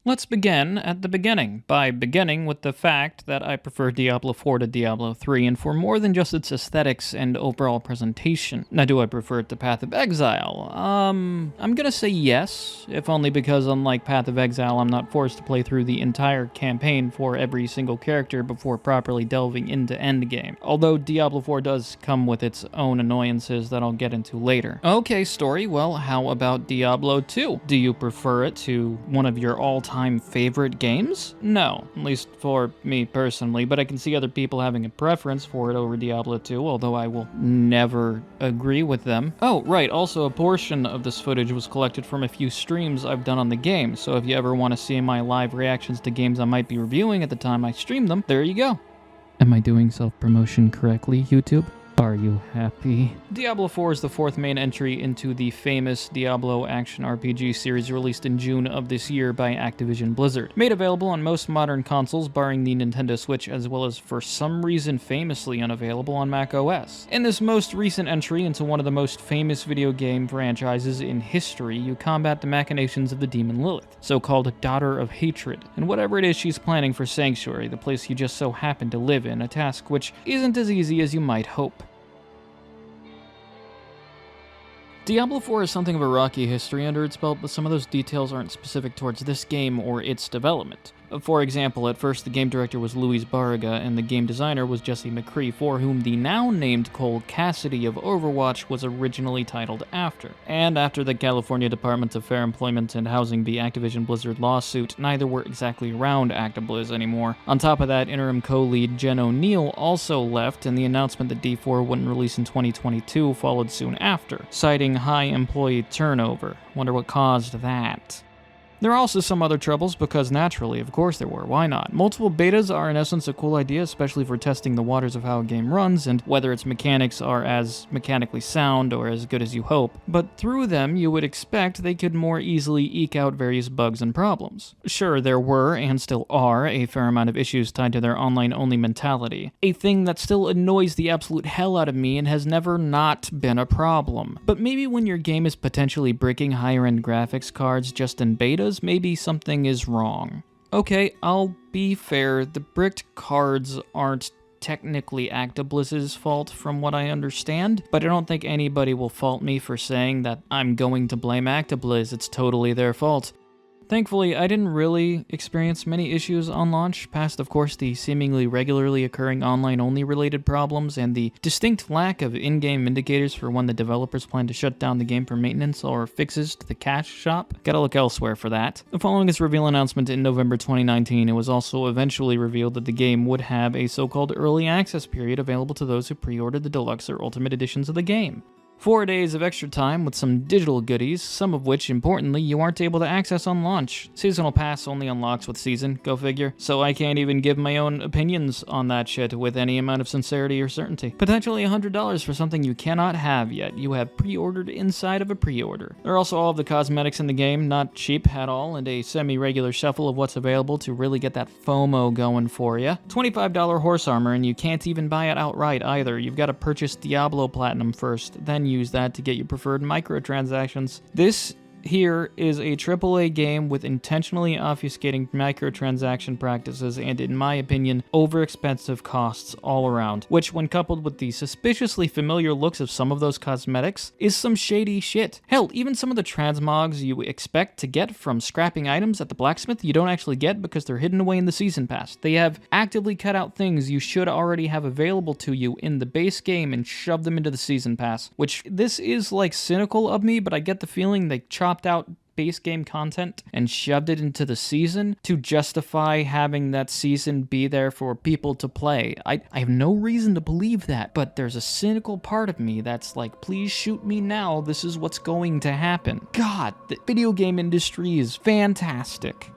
Let's begin at the beginning, by beginning with the fact that I prefer Diablo 4 to Diablo 3, and for more than just its aesthetics and overall presentation. Now, do I prefer it to Path of Exile? I'm gonna say yes, if only because unlike Path of Exile, I'm not forced to play through the entire campaign for every single character before properly delving into endgame. Although Diablo 4 does come with its own annoyances that I'll get into later. Okay, story, well, how about Diablo 2? Do you prefer it to one of your all-time favorite games? No, at least for me personally, but I can see other people having a preference for it over Diablo 2, although I will never agree with them. Oh, right, also a portion of this footage was collected from a few streams I've done on the game, so if you ever want to see my live reactions to games I might be reviewing at the time I stream them, there you go. Am I doing self-promotion correctly, YouTube? Are you happy? Diablo 4 is the fourth main entry into the famous Diablo action RPG series released in June of this year by Activision Blizzard. Made available on most modern consoles barring the Nintendo Switch, as well as for some reason famously unavailable on Mac OS. In this most recent entry into one of the most famous video game franchises in history, you combat the machinations of the demon Lilith, so-called Daughter of Hatred, and whatever it is she's planning for Sanctuary, the place you just so happen to live in, a task which isn't as easy as you might hope. Diablo 4 is something of a rocky history under its belt, but some of those details aren't specific towards this game or its development. For example, at first the game director was Luis Barraga, and the game designer was Jesse McCree, for whom the now-named Cole Cassidy of Overwatch was originally titled after. And after the California Department of Fair Employment and Housing v. Activision Blizzard lawsuit, neither were exactly around ActiBliz anymore. On top of that, interim co-lead Jen O'Neill also left, and the announcement that D4 wouldn't release in 2022 followed soon after, citing high employee turnover. Wonder what caused that. There are also some other troubles, because naturally, of course there were, why not? Multiple betas are in essence a cool idea, especially for testing the waters of how a game runs, and whether its mechanics are as mechanically sound or as good as you hope. But through them, you would expect they could more easily eke out various bugs and problems. Sure, there were, and still are, a fair amount of issues tied to their online-only mentality. A thing that still annoys the absolute hell out of me and has never not been a problem. But maybe when your game is potentially bricking higher-end graphics cards just in betas, maybe something is wrong. Okay, I'll be fair, the bricked cards aren't technically ActiBliz's fault from what I understand, but I don't think anybody will fault me for saying that I'm going to blame ActiBliz, it's totally their fault. Thankfully, I didn't really experience many issues on launch, past of course the seemingly regularly occurring online-only related problems and the distinct lack of in-game indicators for when the developers plan to shut down the game for maintenance or fixes to the cash shop. Gotta look elsewhere for that. Following its reveal announcement in November 2019, it was also eventually revealed that the game would have a so-called early access period available to those who pre-ordered the deluxe or ultimate editions of the game. 4 days of extra time with some digital goodies, some of which, importantly, you aren't able to access on launch. Seasonal Pass only unlocks with Season, go figure, so I can't even give my own opinions on that shit with any amount of sincerity or certainty. Potentially $100 for something you cannot have yet. You have pre-ordered inside of a pre-order. There are also all of the cosmetics in the game, not cheap at all, and a semi-regular shuffle of what's available to really get that FOMO going for you. $25 horse armor, and you can't even buy it outright either. You've got to purchase Diablo Platinum first, then use that to get your preferred microtransactions. This here is a AAA game with intentionally obfuscating microtransaction practices and, in my opinion, overexpensive costs all around, which, when coupled with the suspiciously familiar looks of some of those cosmetics, is some shady shit. Hell, even some of the transmogs you expect to get from scrapping items at the blacksmith you don't actually get because they're hidden away in the Season Pass. They have actively cut out things you should already have available to you in the base game and shoved them into the Season Pass, which this is like cynical of me, but I get the feeling they chopped out base game content and shoved it into the season to justify having that season be there for people to play. I have no reason to believe that, but there's a cynical part of me that's like, please shoot me now, this is what's going to happen. God, the video game industry is fantastic.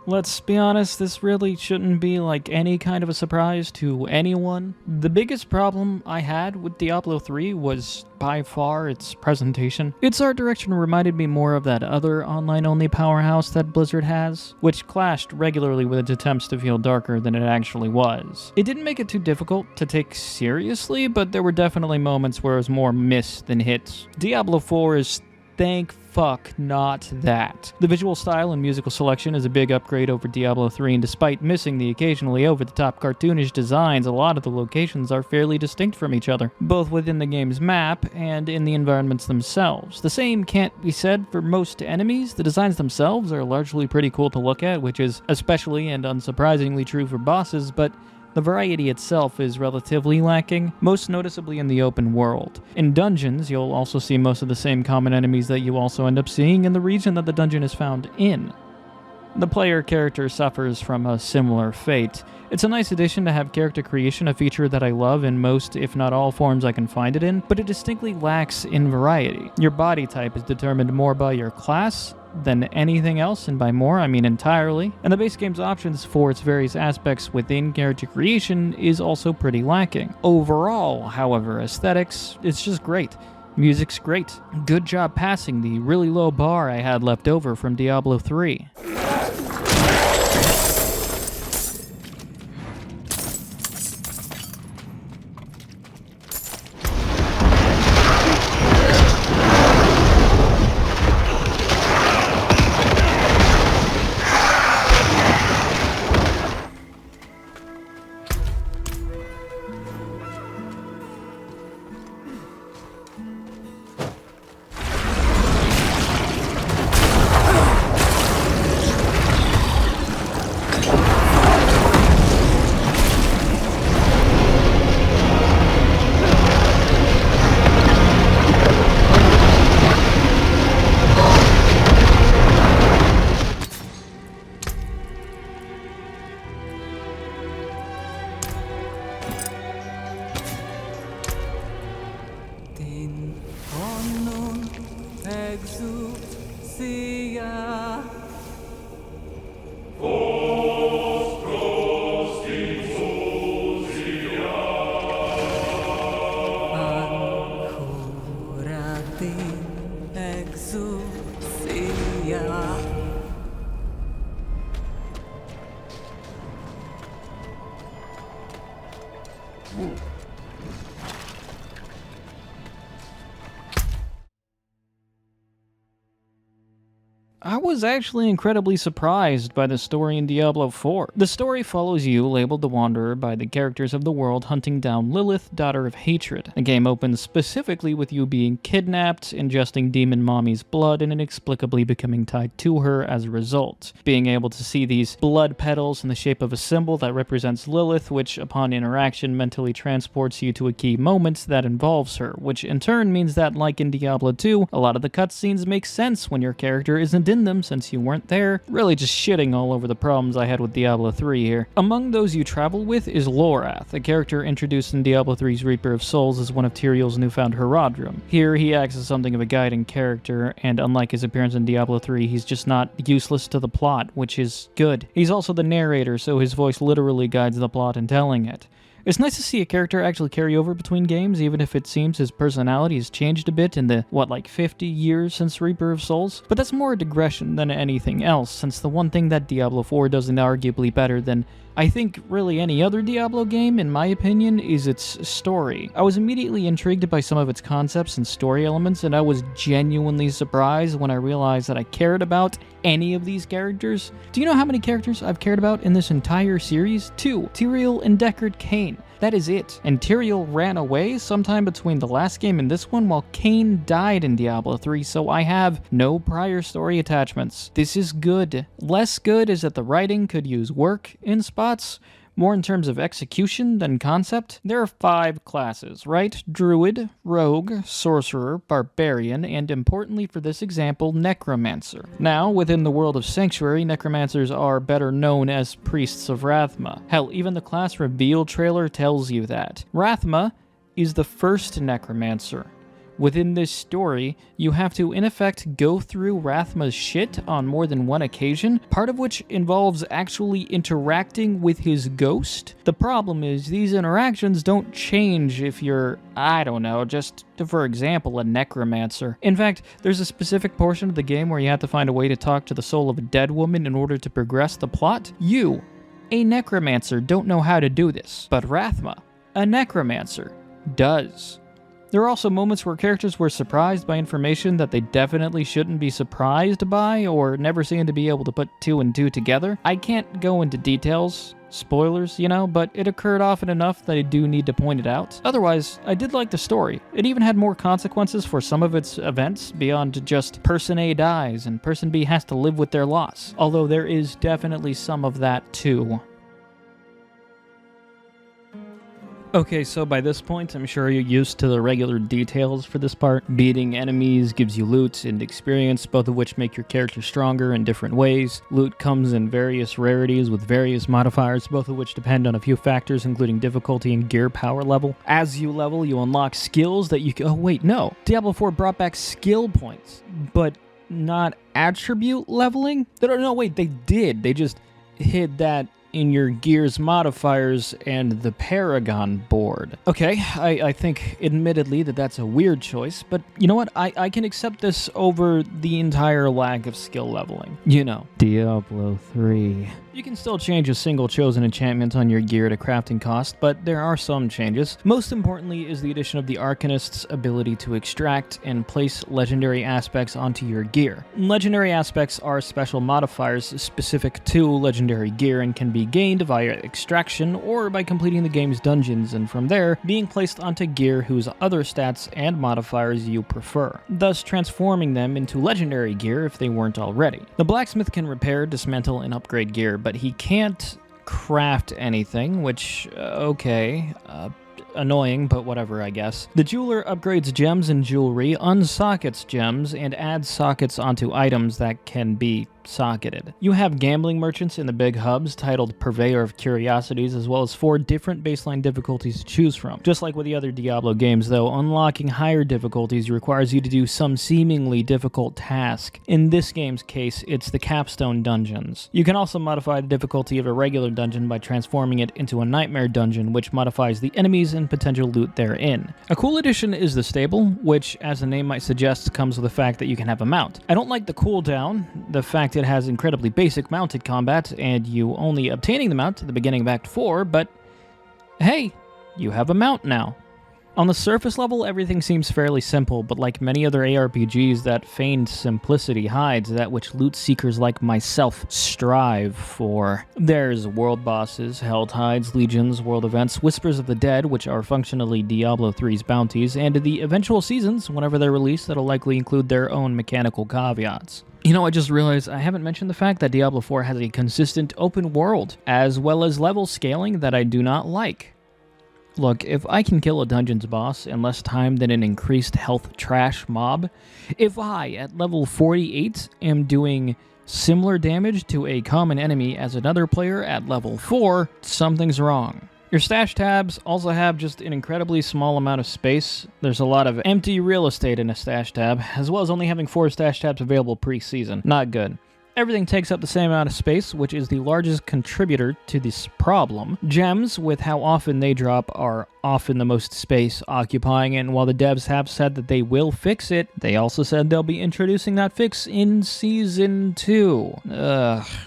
Let's be honest, this really shouldn't be like any kind of a surprise to anyone. The biggest problem I had with Diablo 3 was by far its presentation. Its art direction reminded me more of that other online-only powerhouse that Blizzard has, which clashed regularly with its attempts to feel darker than it actually was. It didn't make it too difficult to take seriously, but there were definitely moments where it was more miss than hits. Diablo 4 is thankfully fuck not that. The visual style and musical selection is a big upgrade over Diablo 3, and despite missing the occasionally over-the-top cartoonish designs, a lot of the locations are fairly distinct from each other, both within the game's map and in the environments themselves. The same can't be said for most enemies. The designs themselves are largely pretty cool to look at, which is especially and unsurprisingly true for bosses, but the variety itself is relatively lacking, most noticeably in the open world. In dungeons, you'll also see most of the same common enemies that you also end up seeing in the region that the dungeon is found in. The player character suffers from a similar fate. It's a nice addition to have character creation, a feature that I love in most, if not all, forms I can find it in, but it distinctly lacks in variety. Your body type is determined more by your class than anything else, and by more, I mean entirely, and the base game's options for its various aspects within character creation is also pretty lacking. Overall, however, aesthetics, it's just great. Music's great. Good job passing the really low bar I had left over from Diablo 3. I was actually incredibly surprised by the story in Diablo 4. The story follows you, labeled the Wanderer by the characters of the world, hunting down Lilith, daughter of hatred. The game opens specifically with you being kidnapped, ingesting demon mommy's blood, and inexplicably becoming tied to her as a result. Being able to see these blood petals in the shape of a symbol that represents Lilith, which upon interaction mentally transports you to a key moment that involves her, which in turn means that, like in Diablo 2, a lot of the cutscenes make sense when your character isn't in them since you weren't there, really just shitting all over the problems I had with Diablo 3 here. Among those you travel with is Lorath, a character introduced in Diablo 3's Reaper of Souls as one of Tyrael's newfound Herodrum. Here he acts as something of a guiding character, and unlike his appearance in Diablo 3, he's just not useless to the plot, which is good. He's also the narrator, so his voice literally guides the plot in telling it. It's nice to see a character actually carry over between games, even if it seems his personality has changed a bit in the, 50 years since Reaper of Souls? But that's more a digression than anything else, since the one thing that Diablo 4 does inarguably better than I think really any other Diablo game, in my opinion, is its story. I was immediately intrigued by some of its concepts and story elements, and I was genuinely surprised when I realized that I cared about any of these characters. Do you know how many characters I've cared about in this entire series? 2. Tyrael and Deckard Cain. That is it. And Tyrael ran away sometime between the last game and this one, while Cain died in Diablo 3, so I have no prior story attachments. This is good. Less good is that the writing could use work in spots, more in terms of execution than concept. There are 5 classes, right? Druid, Rogue, Sorcerer, Barbarian, and importantly for this example, Necromancer. Now, within the world of Sanctuary, Necromancers are better known as Priests of Rathma. Hell, even the class reveal trailer tells you that. Rathma is the first Necromancer. Within this story, you have to, in effect, go through Rathma's shit on more than one occasion, part of which involves actually interacting with his ghost. The problem is, these interactions don't change if you're, just, for example, a necromancer. In fact, there's a specific portion of the game where you have to find a way to talk to the soul of a dead woman in order to progress the plot. You, a necromancer, don't know how to do this, but Rathma, a necromancer, does. There are also moments where characters were surprised by information that they definitely shouldn't be surprised by, or never seemed to be able to put two and two together. I can't go into details, spoilers, but it occurred often enough that I do need to point it out. Otherwise, I did like the story. It even had more consequences for some of its events beyond just person A dies and person B has to live with their loss, although there is definitely some of that too. Okay, so by this point, I'm sure you're used to the regular details for this part. Beating enemies gives you loot and experience, both of which make your character stronger in different ways. Loot comes in various rarities with various modifiers, both of which depend on a few factors, including difficulty and gear power level. As you level, you unlock skills that you can... Oh, wait, no. Diablo 4 brought back skill points, but not attribute leveling? No, wait, they did. They just hid that in your gear's modifiers and the Paragon board. Okay, I think admittedly that's a weird choice, but you know what? I can accept this over the entire lack of skill leveling. Diablo 3. You can still change a single chosen enchantment on your gear at a crafting cost, but there are some changes. Most importantly is the addition of the Arcanist's ability to extract and place legendary aspects onto your gear. Legendary aspects are special modifiers specific to legendary gear and can be gained via extraction or by completing the game's dungeons, and from there, being placed onto gear whose other stats and modifiers you prefer, thus transforming them into legendary gear if they weren't already. The blacksmith can repair, dismantle, and upgrade gear, but he can't craft anything, which, annoying, but whatever, I guess. The jeweler upgrades gems and jewelry, unsockets gems, and adds sockets onto items that can be socketed. You have gambling merchants in the big hubs titled Purveyor of Curiosities, as well as 4 different baseline difficulties to choose from. Just like with the other Diablo games, though, unlocking higher difficulties requires you to do some seemingly difficult task. In this game's case, it's the capstone dungeons. You can also modify the difficulty of a regular dungeon by transforming it into a nightmare dungeon, which modifies the enemies and potential loot therein. A cool addition is the stable, which, as the name might suggest, comes with the fact that you can have a mount. I don't like the cooldown, the fact it has incredibly basic mounted combat, and you only obtaining the mount at the beginning of Act 4, but hey, you have a mount now. On the surface level, everything seems fairly simple, but like many other ARPGs, that feigned simplicity hides that which loot seekers like myself strive for. There's world bosses, hell tides, legions, world events, whispers of the dead, which are functionally Diablo 3's bounties, and the eventual seasons, whenever they're released, that'll likely include their own mechanical caveats. I just realized I haven't mentioned the fact that Diablo 4 has a consistent open world, as well as level scaling that I do not like. Look, if I can kill a dungeon's boss in less time than an increased health trash mob, if I, at level 48, am doing similar damage to a common enemy as another player at level 4, something's wrong. Your stash tabs also have just an incredibly small amount of space. There's a lot of empty real estate in a stash tab, as well as only having 4 stash tabs available pre-season. Not good. Everything takes up the same amount of space, which is the largest contributor to this problem. Gems, with how often they drop, are often the most space occupying, and while the devs have said that they will fix it, they also said they'll be introducing that fix in Season 2.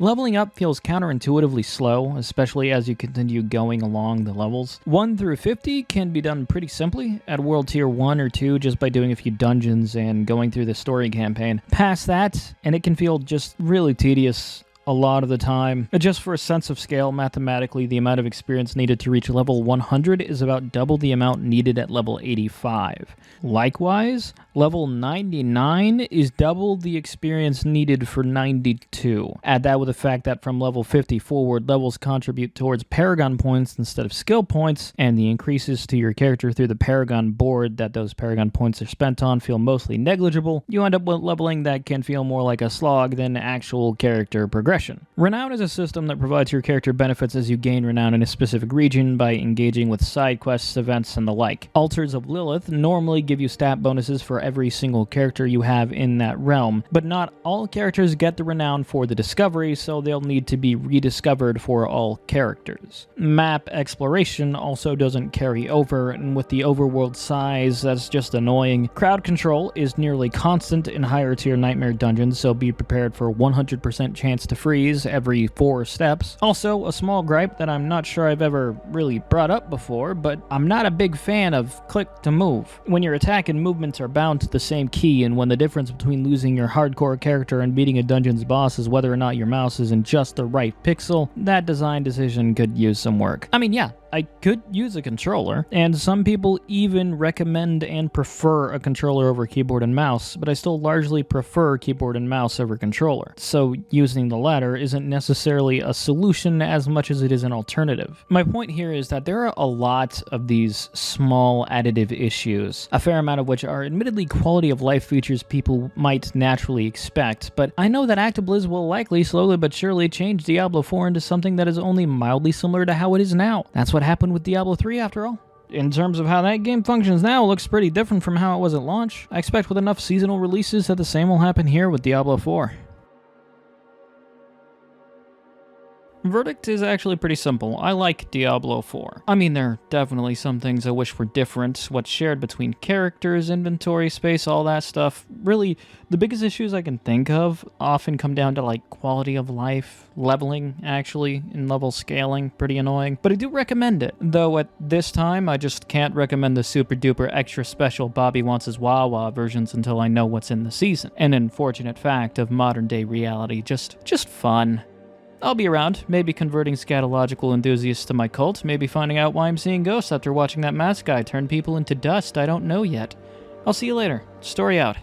Leveling up feels counterintuitively slow, especially as you continue going along the levels. 1 through 50 can be done pretty simply at World Tier 1 or 2 just by doing a few dungeons and going through the story campaign. Past that, and it can feel just really tedious a lot of the time. Just for a sense of scale, mathematically, the amount of experience needed to reach level 100 is about double the amount needed at level 85. Likewise, level 99 is double the experience needed for 92. Add that with the fact that from level 50 forward, levels contribute towards Paragon points instead of skill points, and the increases to your character through the Paragon board that those Paragon points are spent on feel mostly negligible. You end up with leveling that can feel more like a slog than actual character progression. Renown is a system that provides your character benefits as you gain renown in a specific region by engaging with side quests, events, and the like. Altars of Lilith normally give you stat bonuses for every single character you have in that realm, but not all characters get the renown for the discovery, so they'll need to be rediscovered for all characters. Map exploration also doesn't carry over, and with the overworld size, that's just annoying. Crowd control is nearly constant in higher tier nightmare dungeons, so be prepared for 100% chance to freeze every 4 steps. Also, a small gripe that I'm not sure I've ever really brought up before, but I'm not a big fan of click to move. When your attack and movements are bound to the same key, and when the difference between losing your hardcore character and beating a dungeon's boss is whether or not your mouse is in just the right pixel, that design decision could use some work. I mean, yeah, I could use a controller, and some people even recommend and prefer a controller over keyboard and mouse, but I still largely prefer keyboard and mouse over controller. So using the latter isn't necessarily a solution as much as it is an alternative. My point here is that there are a lot of these small additive issues, a fair amount of which are admittedly quality of life features people might naturally expect, but I know that ActiBliz will likely slowly but surely change Diablo 4 into something that is only mildly similar to how it is now. That's what happened with Diablo 3 after all. In terms of how that game functions now, it looks pretty different from how it was at launch. I expect with enough seasonal releases that the same will happen here with Diablo 4. Verdict is actually pretty simple. I like Diablo 4. I mean, there are definitely some things I wish were different. What's shared between characters, inventory space, all that stuff. Really, the biggest issues I can think of often come down to like quality of life, leveling actually, and level scaling. Pretty annoying. But I do recommend it. Though at this time, I just can't recommend the super duper extra special Bobby Wants His Wawa versions until I know what's in the season. An unfortunate fact of modern day reality. Just fun. I'll be around, maybe converting scatological enthusiasts to my cult, maybe finding out why I'm seeing ghosts after watching that mask guy turn people into dust I don't know yet. I'll see you later. Story out.